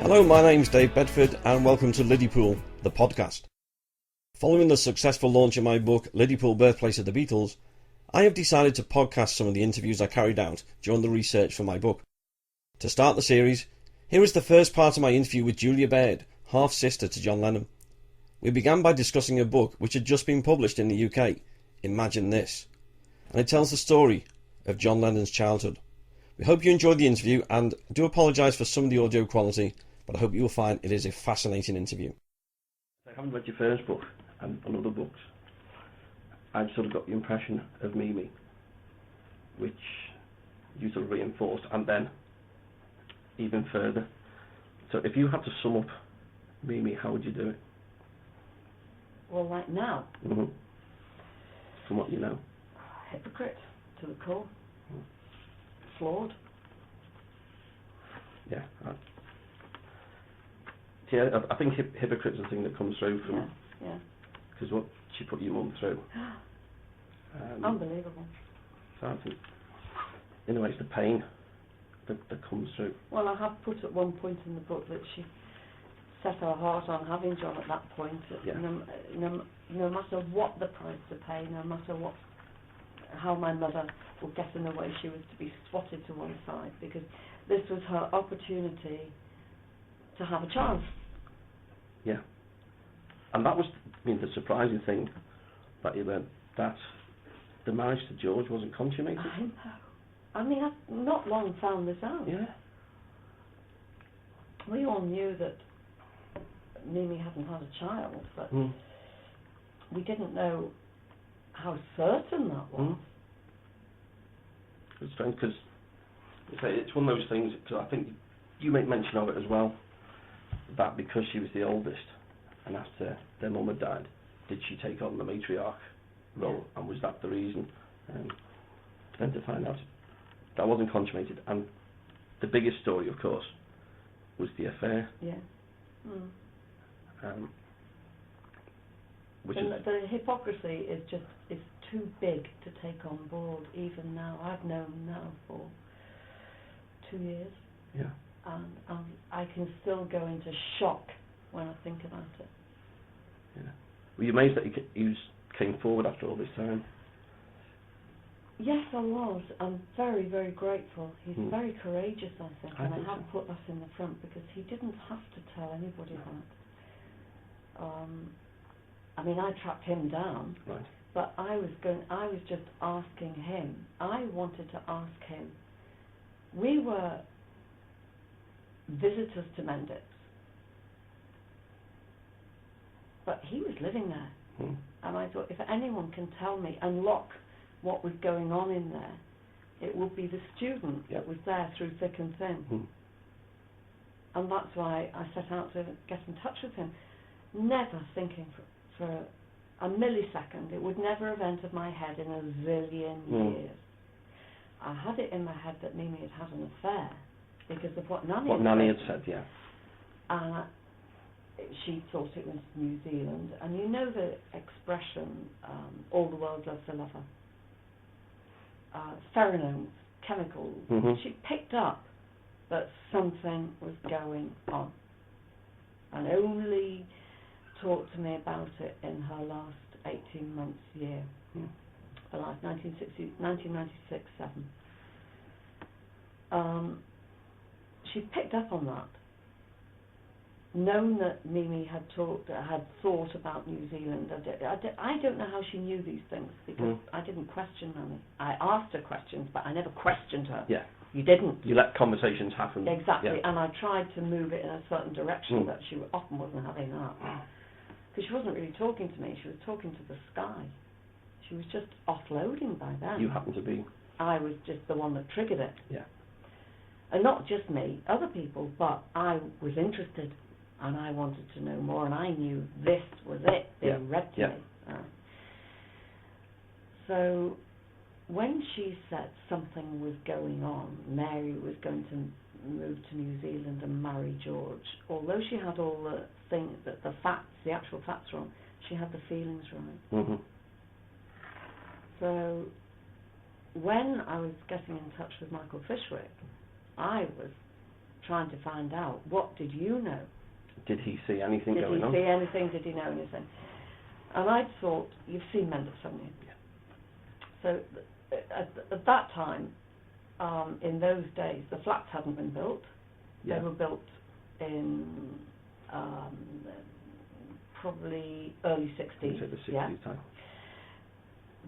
Hello, my name's David Bedford and welcome to Liddypool, the podcast. Following the successful launch of my book, Liddypool, Birthplace of the Beatles, I have decided to podcast some of the interviews I carried out during the research for my book. To start the series, here is the first part of my interview with Julia Baird, half-sister to John Lennon. We began by discussing a book which had just been published in the UK, Imagine This, and it tells the story of John Lennon's childhood. We hope you enjoyed the interview and do apologise for some of the audio quality, but I hope you will find it is a fascinating interview. I haven't read your first book and other books. I've sort of got the impression of Mimi, which you sort of reinforced, and then even further. So if you had to sum up Mimi, how would you do it? Well, like now. Mm-hmm. From what you know. Hypocrite to the core. Flawed. Yeah. I think hypocrite's the thing that comes through from... Yeah. Because what she put your mum through. Unbelievable. So I think, in a way, it's the pain that comes through. Well, I have put at one point in the book that she set her heart on having John at that point. Yeah. No matter what the price to pay, no matter how my mother would get in the way, she was to be swatted to one side, because this was her opportunity to have a child. Yeah. And that was, the surprising thing that you learned, that the marriage to George wasn't consummated. I know. I've not long found this out. Yeah. We all knew that Mimi hadn't had a child, but we didn't know how certain that was. It's strange, because it's one of those things, because I think you make mention of it as well, that because she was the oldest, and after their mum had died, did she take on the matriarch role, and was that the reason? Then to find out that wasn't consummated, and the biggest story, of course, was the affair. Yeah. Which and the hypocrisy is too big to take on board even now. I've known now for 2 years. Yeah. And I can still go into shock when I think about it. Yeah. Were you amazed that he came forward after all this time? Yes, I was. I'm very, very grateful. He's very courageous, I think, and I have put that in the front, because he didn't have to tell anybody that. I tracked him down, right. But I was just asking him. I wanted to ask him. We were visitors to Mendips, but he was living there, and I thought, if anyone can tell me, unlock what was going on in there, it would be the student that was there through thick and thin. And that's why I set out to get in touch with him, never thinking for a millisecond. It would never have entered my head in a zillion years. I had it in my head that Mimi had an affair because of what Nanny had said, yeah. And she thought it was New Zealand. And you know the expression, all the world loves a lover. Pheromones, chemicals. She picked up that something was going on, and only talked to me about it in her last 18 months year, her last 1996-7. She picked up on that, known that Mimi had thought about New Zealand. I don't know how she knew these things, because I didn't question Nanny. I asked her questions, but I never questioned her. Yeah. You didn't. You let conversations happen. Exactly, yeah. And I tried to move it in a certain direction, but she often wasn't having that. Because she wasn't really talking to me, she was talking to the sky. She was just offloading by then. You happened to be... I was just the one that triggered it. Yeah. And not just me, other people, but I was interested, and I wanted to know more, and I knew this was it. They read to me. So when she said something was going on, Mary was going to move to New Zealand and marry George, although she had all the things, that the actual facts wrong, she had the feelings right. So when I was getting in touch with Michael Fishwick, I was trying to find out, what did you know? Did he see anything going on? Did he see anything? Did he know anything? And I thought, you've seen Mendip, haven't you? Yeah. So at that time, in those days, the flats hadn't been built. Yeah. They were built in probably early 60s. I'd say the 60s time.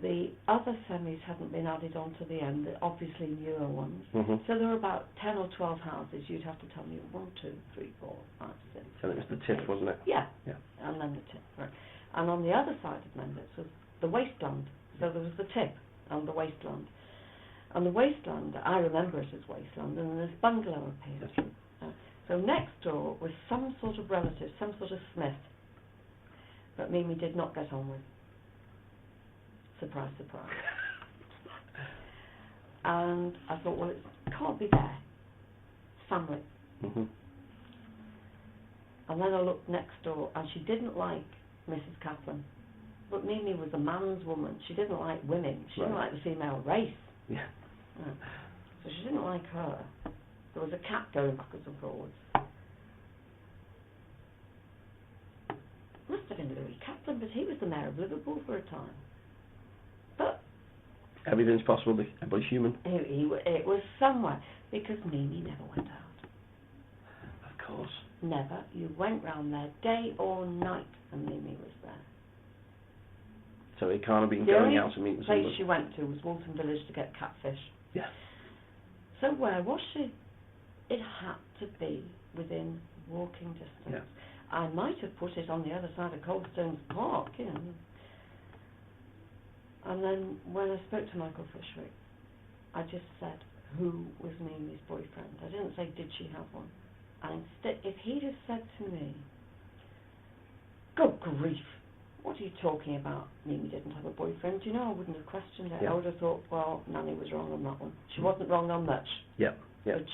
The other semis hadn't been added onto the end, the obviously newer ones. Mm-hmm. So there were about 10 or 12 houses. You'd have to tell me 1, 2, 3, 4, 5, 6. So it was the tip, wasn't it? Yeah. Yeah. And then the tip, right. And on the other side of Mendip was the wasteland. So there was the tip and the wasteland. And the wasteland, I remember it as wasteland, and this bungalow appeared. Yes. So next door was some sort of relative, some sort of Smith, that Mimi did not get on with. Surprise, surprise. And I thought, well, it can't be there. It's family. Mm-hmm. And then I looked next door, and she didn't like Mrs. Kaplan. But Mimi was a man's woman. She didn't like women. She didn't like the female race. Yeah. So she didn't like her. There was a cat going backwards and forwards. Must have been Louis Kaplan, but he was the mayor of Liverpool for a time. But Everything's possible. Everybody's human. it was somewhere, because Mimi never went out. Of course. Never. You went round there day or night, and Mimi was there. So it can't have been The going only out and meeting place somebody. she went to was Walton Village to get catfish. Yeah. So where was she? It had to be within walking distance. Yeah. I might have put it on the other side of Coldstones Park, you know. And then when I spoke to Michael Fishwick, I just said, who was Mimi's boyfriend? I didn't say, did she have one? And instead, if he'd have said to me, good grief, what are you talking about? Mimi didn't have a boyfriend. You know, I wouldn't have questioned it. Yeah. I would have thought, well, Nanny was wrong on that one. She wasn't wrong on much. Yeah. Yeah. But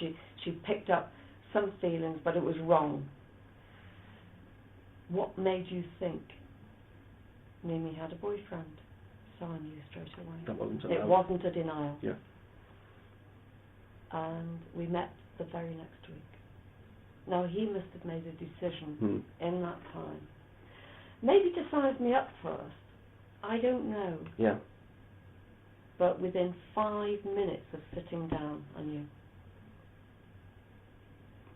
she picked up some feelings, but it was wrong. What made you think Mimi had a boyfriend? So I knew straight away. That wasn't It wasn't a denial. Yeah. And we met the very next week. Now, he must have made a decision in that time. Maybe to size me up first. I don't know. Yeah. But within 5 minutes of sitting down, I knew.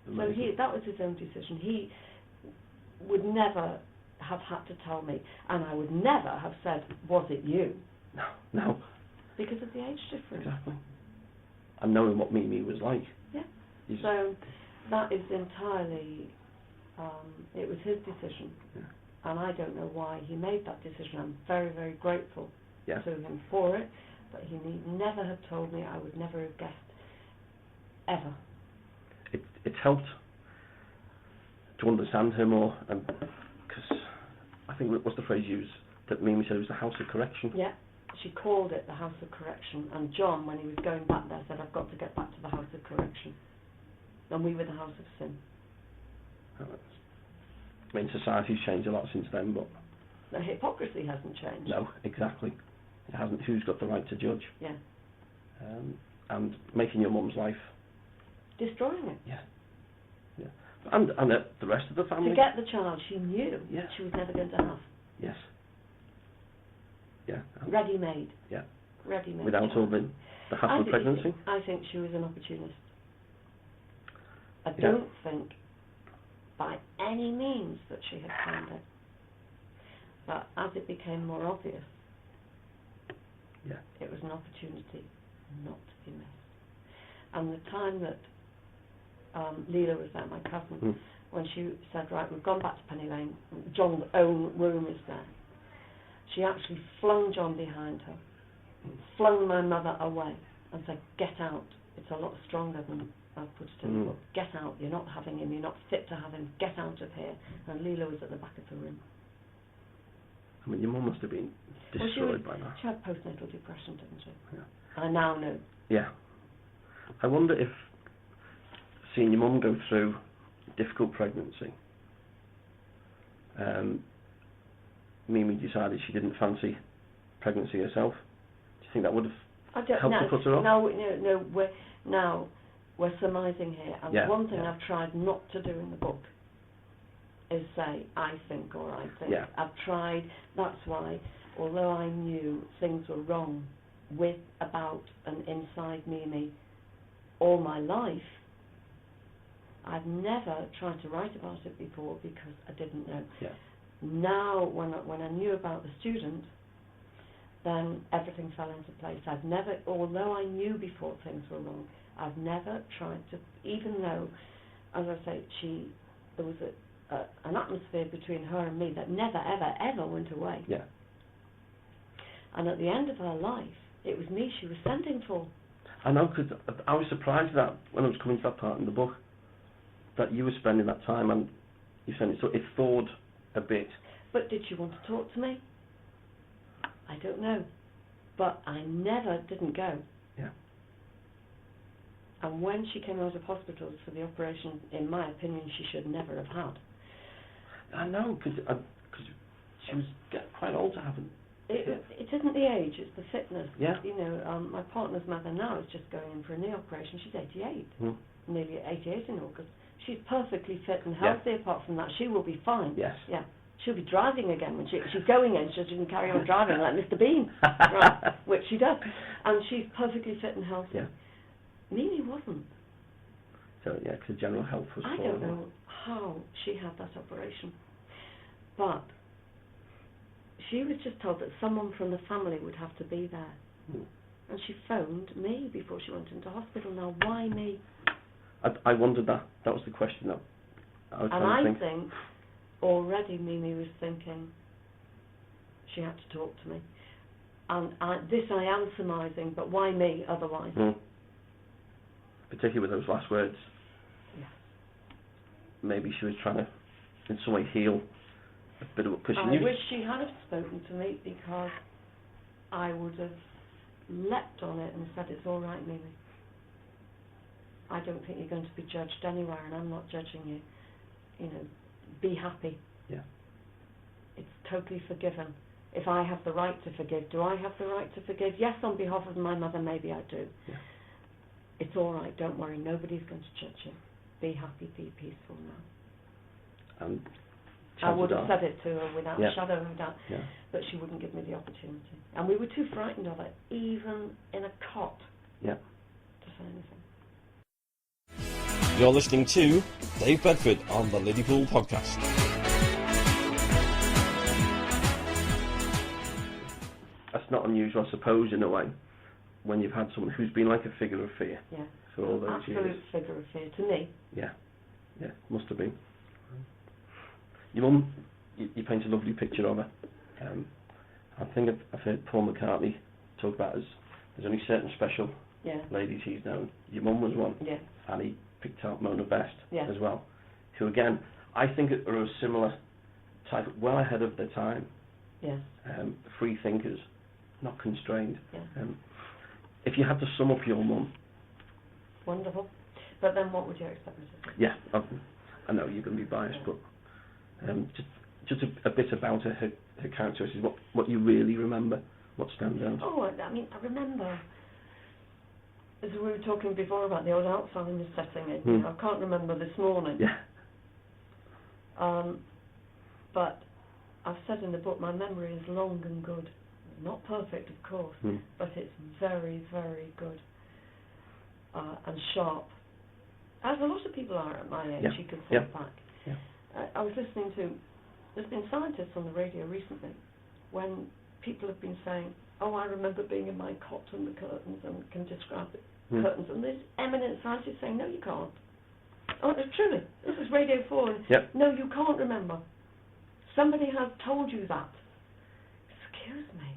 Amazing. So that was his own decision. He would never have had to tell me, and I would never have said, was it you? No. Because of the age difference. Exactly. And knowing what Mimi was like. Yeah. So that is entirely, it was his decision. Yeah. And I don't know why he made that decision. I'm very, very grateful Yeah. to him for it, but he need never have told me. I would never have guessed, ever. It's helped to understand her more, because I think what's the phrase used that Mimi said it was the house of correction. Yeah, she called it the house of correction, and John, when he was going back there, said, I've got to get back to the house of correction. And we were the house of sin. I mean, society's changed a lot since then, but The hypocrisy hasn't changed. no, exactly. It hasn't. Who's got the right to judge? Yeah. And making your mum's life. Destroying it. Yeah. Yeah. And the rest of the family. To get the child she knew Yeah. she was never going to have. Yes. Yeah. Ready-made. Yeah. Ready-made. Without all the hassle of pregnancy. I think she was an opportunist. I Yeah. don't think by any means that she had planned it. But as it became more obvious, Yeah. it was an opportunity not to be missed. And the time that Leela was there, my cousin, when she said, right, we've gone back to Penny Lane, John's own room is there, she actually flung John behind her, flung my mother away and said, get out. It's a lot stronger than I've put it in the book. Get out. You're not having him. You're not fit to have him. Get out of here. And Leela was at the back of the room. I mean, your mum must have been destroyed by that. She had postnatal depression, didn't she? Yeah. I now know. Yeah. I wonder if seeing your mum go through difficult pregnancy, Mimi decided she didn't fancy pregnancy herself. Do you think that would have helped to put her off? No. we're surmising here, and one thing I've tried not to do in the book is say, I think or I think. Yeah. I've tried, that's why, although I knew things were wrong with, about, and inside Mimi all my life, I've never tried to write about it before because I didn't know. Yeah. Now, when I knew about the student, then everything fell into place. I've never, although I knew before things were wrong, I've never tried to, even though, as I say, there was an atmosphere between her and me that never, ever, ever went away. Yeah. And at the end of her life, it was me she was sending for. I know, because I was surprised that when I was coming to that part in the book, that you were spending that time, and you said it thawed a bit. But did she want to talk to me? I don't know. But I never didn't go. Yeah. And when she came out of hospital for the operation, in my opinion, she should never have had. I know, because she was getting quite old to have it. It isn't the age, it's the fitness. Yeah. You know, my partner's mother now is just going in for a knee operation. She's 88, nearly 88 in August. She's perfectly fit and healthy. Apart from that, she will be fine. Yes. Yeah. She'll be driving again when she's going in. She can carry on driving like Mr. Bean, right? Which she does, and she's perfectly fit and healthy. Yeah. Mimi wasn't. So yeah, because general health was. I don't know how she had that operation, but she was just told that someone from the family would have to be there, and she phoned me before she went into hospital. Now, why me? I wondered that. That was the question that I was trying to think. And I think already Mimi was thinking she had to talk to me. And this I am surmising, but why me otherwise? Particularly with those last words. Yeah. Maybe she was trying to, in some way, heal a bit of what... I wish she had have spoken to me, because I would have leapt on it and said, it's all right, Mimi. I don't think you're going to be judged anywhere, and I'm not judging you. You know, be happy. Yeah. It's totally forgiven. If I have the right to forgive, do I have the right to forgive? Yes, on behalf of my mother, maybe I do. Yeah. It's all right, don't worry, nobody's going to judge you. Be happy, be peaceful now. I would have said it to her without a shadow of a doubt, but she wouldn't give me the opportunity. And we were too frightened of it, even in a cot, to say anything. You're listening to Dave Bedford on the Liddypool podcast. That's not unusual, I suppose, in a way, when you've had someone who's been like a figure of fear for all those years. Absolute figure of fear to me. Yeah, must have been. Your mum, you paint a lovely picture of her. I think I've heard Paul McCartney talk about there's only certain special ladies he's known. Your mum was one, and he picked out Mona Best as well, who again, I think are a similar type, well ahead of their time. Yes. Free thinkers, not constrained. If you had to sum up your mum. Wonderful. But then what would you expect me to say? Yeah, I know you're going to be biased, but just a bit about her characteristics, what you really remember, what stands out. Oh, I mean, I remember, as we were talking before about the old Alzheimer's setting in, you know, I can't remember this morning. Yeah. But I've said in the book, my memory is long and good. Not perfect, of course, but it's very, very good and sharp. As a lot of people are at my age, you can think back. Yeah. I was listening to, there's been scientists on the radio recently, when people have been saying, oh, I remember being in my cot and the curtains, and can describe the curtains, and there's eminent scientists saying, no, you can't. Oh, truly, this is Radio 4, and no, you can't remember. Somebody has told you that. Excuse me.